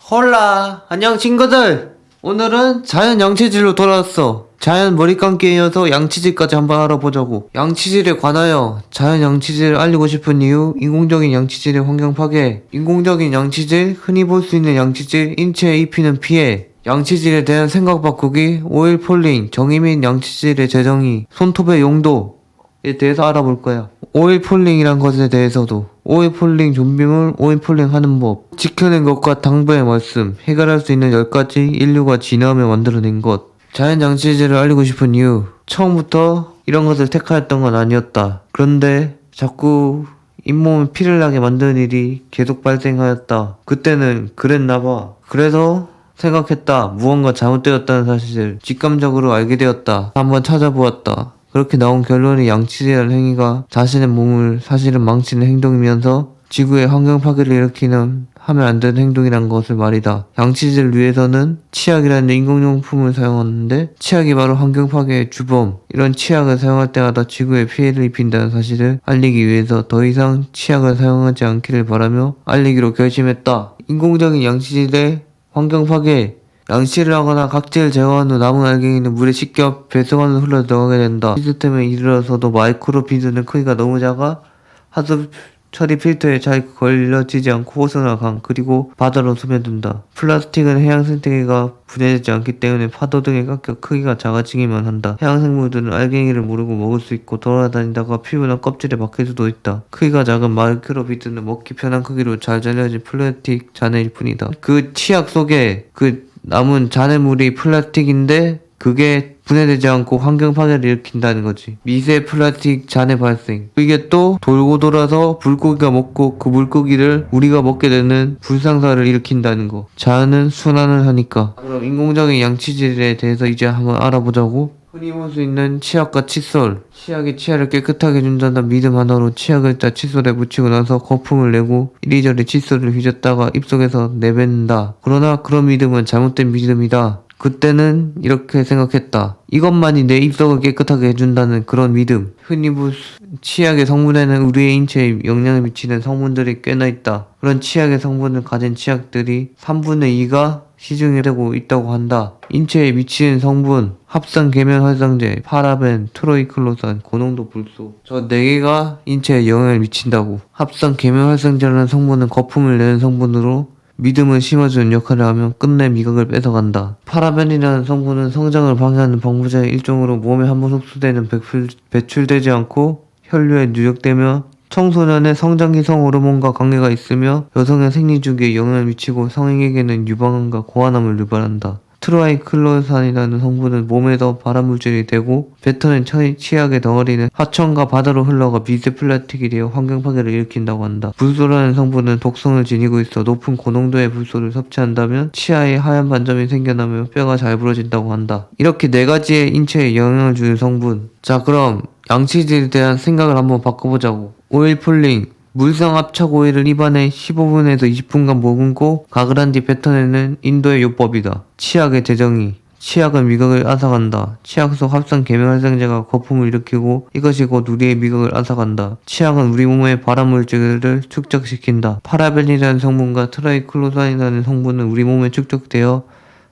헐라, 안녕 친구들. 오늘은 자연 양치질로 돌아왔어. 자연 머리 감기에 이어서 양치질까지 한번 알아보자고. 양치질에 관하여 자연 양치질을 알리고 싶은 이유. 인공적인 양치질의 환경 파괴. 인공적인 양치질, 흔히 볼 수 있는 양치질, 인체에 입히는 피해. 양치질에 대한 생각 바꾸기. 오일 폴링, 정의 및 양치질의 재정의, 손톱의 용도에 대해서 알아볼 거야. 오일 폴링이란 것에 대해서도, 오일 폴링 좀비물, 오일 폴링 하는 법, 지켜낸 것과 당부의 말씀, 해결할 수 있는 10가지 인류가 진화하며 만들어낸 것. 자연 양치질을 알리고 싶은 이유. 처음부터 이런 것을 택하였던 건 아니었다. 그런데 자꾸 잇몸에 피를 나게 만드는 일이 계속 발생하였다. 그때는 그랬나봐. 그래서 생각했다. 무언가 잘못되었다는 사실을 직감적으로 알게 되었다. 한번 찾아보았다. 그렇게 나온 결론이 양치질하는 행위가 자신의 몸을 사실은 망치는 행동이면서 지구의 환경 파괴를 일으키는 하면 안 되는 행동이란 것을 말이다. 양치질을 위해서는 치약이라는 인공용품을 사용하는데 치약이 바로 환경 파괴의 주범. 이런 치약을 사용할 때마다 지구에 피해를 입힌다는 사실을 알리기 위해서 더 이상 치약을 사용하지 않기를 바라며 알리기로 결심했다. 인공적인 양치질의 환경 파괴. 양치를 하거나 각질을 제거한 후 남은 알갱이는 물에 씻겨 배수관으로 흘러 들어가게 된다. 시스템에 이르러서도 마이크로비드는 크기가 너무 작아 하수 처리 필터에 잘 걸려지지 않고 호수나 그리고 바다로 스며든다. 플라스틱은 해양 생태계가 분해되지 않기 때문에 파도 등에 깎여 크기가 작아지기만 한다. 해양 생물들은 알갱이를 모르고 먹을 수 있고 돌아다니다가 피부나 껍질에 박힐 수도 있다. 크기가 작은 마이크로비드는 먹기 편한 크기로 잘 잘려진 플라스틱 잔해일 뿐이다. 그 치약 속에 남은 잔해물이 플라스틱인데 그게 분해되지 않고 환경 파괴를 일으킨다는 거지. 미세 플라스틱 잔해 발생. 이게 또 돌고 돌아서 물고기가 먹고 그 물고기를 우리가 먹게 되는 불상사를 일으킨다는 거. 자연은 순환을 하니까. 그럼 인공적인 양치질에 대해서 이제 한번 알아보자고. 흔히 볼 수 있는 치약과 칫솔. 치약이 치아를 깨끗하게 해준다는 믿음 하나로 치약을 따 칫솔에 묻히고 나서 거품을 내고 이리저리 칫솔을 휘젓다가 입속에서 내뱉는다. 그러나 그런 믿음은 잘못된 믿음이다. 그때는 이렇게 생각했다. 이것만이 내 입속을 깨끗하게 해준다는 그런 믿음. 흔히 치약의 성분에는 우리의 인체에 영향을 미치는 성분들이 꽤나 있다. 그런 치약의 성분을 가진 치약들이 3분의 2가 시중에 되고 있다고 한다. 인체에 미치는 성분, 합성 계면 활성제, 파라벤, 트로이클로산, 고농도 불소. 저 4개가 인체에 영향을 미친다고. 합성 계면 활성제라는 성분은 거품을 내는 성분으로 믿음을 심어주는 역할을 하며 끝내 미각을 뺏어간다. 파라벤이라는 성분은 성장을 방해하는 방부제의 일종으로 몸에 한번 흡수되는 배출되지 않고 혈류에 누적되며 청소년의 성장기성 호르몬과 관계가 있으며 여성의 생리주기에 영향을 미치고 성인에게는 유방암과 고환암을 유발한다. 트라이클로산이라는 성분은 몸에서 발암물질이 되고 뱉어낸 치약의 덩어리는 하천과 바다로 흘러가 미세 플라스틱이 되어 환경 파괴를 일으킨다고 한다. 불소라는 성분은 독성을 지니고 있어 높은 고농도의 불소를 섭취한다면 치아에 하얀 반점이 생겨나며 뼈가 잘 부러진다고 한다. 이렇게 4가지의 인체에 영향을 주는 성분. 자, 그럼 양치질에 대한 생각을 한번 바꿔보자고. 오일 폴링. 물성 압착 오일을 입안에 15분에서 20분간 머금고 가글한 뒤 뱉어내는 인도의 요법이다. 치약의 재정의. 치약은 미각을 앗아간다. 치약 속 합성 계면 활성제가 거품을 일으키고 이것이 곧 우리의 미각을 앗아간다. 치약은 우리 몸의 발암물질을 축적시킨다. 파라벤이라는 성분과 트라이클로산이라는 성분은 우리 몸에 축적되어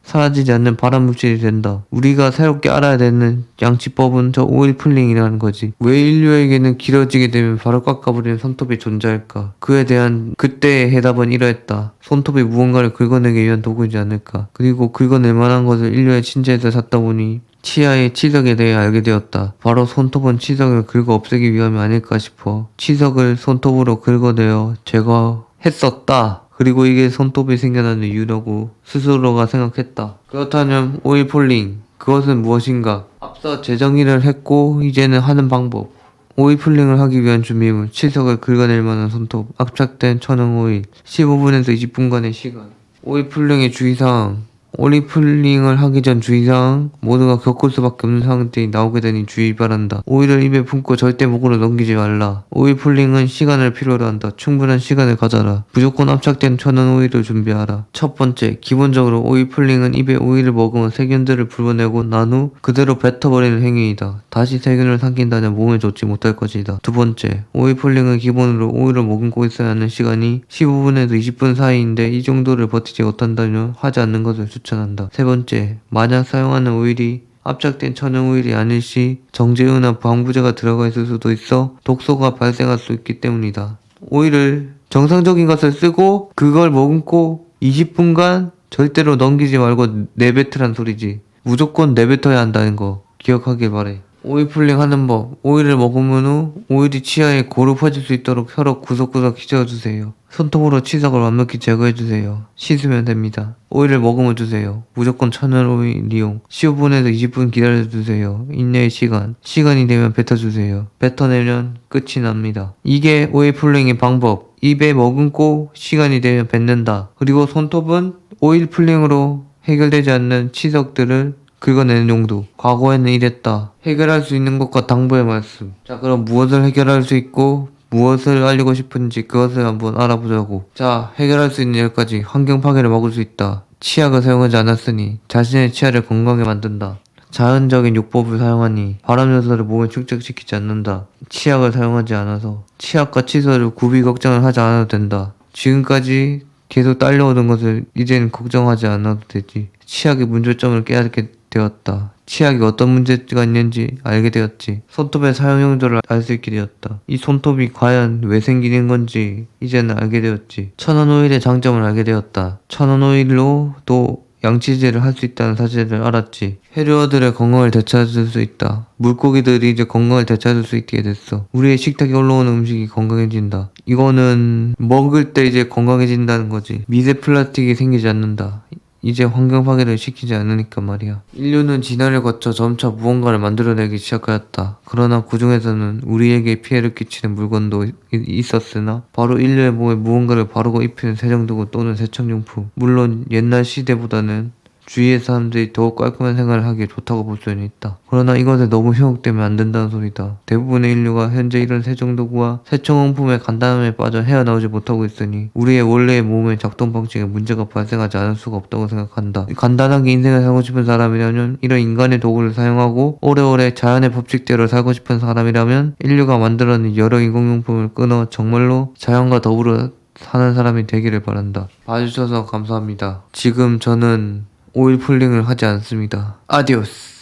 사라지지 않는 발암물질이 된다. 우리가 새롭게 알아야 되는 양치법은 저 오일 폴링이라는 거지. 왜 인류에게는 길어지게 되면 바로 깎아버리는 손톱이 존재할까? 그에 대한 그때의 해답은 이러했다. 손톱이 무언가를 긁어내기 위한 도구이지 않을까? 그리고 긁어낼 만한 것을 인류의 신체에서 찾다 보니 치아의 치석에 대해 알게 되었다. 바로 손톱은 치석을 긁어 없애기 위함이 아닐까 싶어 치석을 손톱으로 긁어내어 제거했었다. 그리고 이게 손톱이 생겨나는 이유라고 스스로가 생각했다. 그렇다면 오일 폴링, 그것은 무엇인가? 앞서 재정의를 했고 이제는 하는 방법. 오일 폴링을 하기 위한 준비물, 치석을 긁어낼 만한 손톱, 압착된 천연 오일, 15분에서 20분간의 시간. 오일 폴링의 주의사항. 오일 풀링을 하기 전 주의사항. 모두가 겪을 수밖에 없는 상황들이 나오게 되니 주의 바란다. 오일을 입에 품고 절대 목으로 넘기지 말라. 오일 풀링은 시간을 필요로 한다. 충분한 시간을 가져라. 무조건 압착된 천연 오일을 준비하라. 첫 번째, 기본적으로 오일 풀링은 입에 오일을 머금어 세균들을 불어내고 난 후 그대로 뱉어버리는 행위이다. 다시 세균을 삼킨다면 몸에 좋지 못할 것이다. 두 번째, 오일 풀링은 기본으로 오일을 머금고 있어야 하는 시간이 15분에서 20분 사이인데 이 정도를 버티지 못한다면 하지 않는 것을 추천한다. 세 번째, 만약 사용하는 오일이 압착된 천연 오일이 아닐 시 정제유나 방부제가 들어가 있을 수도 있어 독소가 발생할 수 있기 때문이다. 오일을 정상적인 것을 쓰고 그걸 머금고 20분간 절대로 넘기지 말고 내뱉으란 소리지. 무조건 내뱉어야 한다는 거 기억하길 바래. 오일 풀링 하는 법. 오일을 머금은 후 오일이 치아에 고루 퍼질 수 있도록 혀로 구석구석 휘저어주세요. 손톱으로 치석을 완벽히 제거해주세요. 씻으면 됩니다. 오일을 머금어주세요. 무조건 천연 오일 이용. 15분에서 20분 기다려주세요. 인내의 시간. 시간이 되면 뱉어주세요. 뱉어내면 끝이 납니다. 이게 오일 풀링의 방법. 입에 머금고 시간이 되면 뱉는다. 그리고 손톱은 오일 풀링으로 해결되지 않는 치석들을 긁어내는 용도. 과거에는 이랬다. 해결할 수 있는 것과 당부의 말씀. 자, 그럼 무엇을 해결할 수 있고 무엇을 알리고 싶은지 그것을 한번 알아보자고. 자, 해결할 수 있는 10가지. 환경 파괴를 막을 수 있다. 치약을 사용하지 않았으니 자신의 치아를 건강하게 만든다. 자연적인 요법을 사용하니 발암 요소를 몸에 축적시키지 않는다. 치약을 사용하지 않아서 치약과 치솔을 구비 걱정을 하지 않아도 된다. 지금까지 계속 딸려오던 것을 이제는 걱정하지 않아도 되지. 치약의 문제점을 깨닫게 되었다. 치약이 어떤 문제가 있는지 알게 되었지. 손톱의 사용 용도를 알 수 있게 되었다. 이 손톱이 과연 왜 생기는 건지 이제는 알게 되었지. 천연 오일의 장점을 알게 되었다. 천연 오일로 또 양치질을 할 수 있다는 사실을 알았지. 해류어들의 건강을 되찾을 수 있다. 물고기들이 이제 건강을 되찾을 수 있게 됐어. 우리의 식탁에 올라오는 음식이 건강해진다. 이거는 먹을 때 이제 건강해진다는 거지. 미세 플라스틱이 생기지 않는다. 이제 환경 파괴를 시키지 않으니까 말이야. 인류는 진화를 거쳐 점차 무언가를 만들어내기 시작하였다. 그러나 그 중에서는 우리에게 피해를 끼치는 물건도 있었으나 바로 인류의 몸에 무언가를 바르고 입히는 세정도구 또는 세척용품. 물론 옛날 시대보다는 주위의 사람들이 더욱 깔끔한 생활을 하기에 좋다고 볼 수는 있다. 그러나 이것에 너무 휘혹되면 안 된다는 소리다. 대부분의 인류가 현재 이런 세정도구와 세척용품의 간단함에 빠져 헤어나오지 못하고 있으니 우리의 원래의 몸의 작동 방식에 문제가 발생하지 않을 수가 없다고 생각한다. 간단하게 인생을 살고 싶은 사람이라면 이런 인간의 도구를 사용하고 오래오래 자연의 법칙대로 살고 싶은 사람이라면 인류가 만들어낸 여러 인공용품을 끊어 정말로 자연과 더불어 사는 사람이 되기를 바란다. 봐주셔서 감사합니다. 지금 저는 오일 풀링을 하지 않습니다. 아디오스.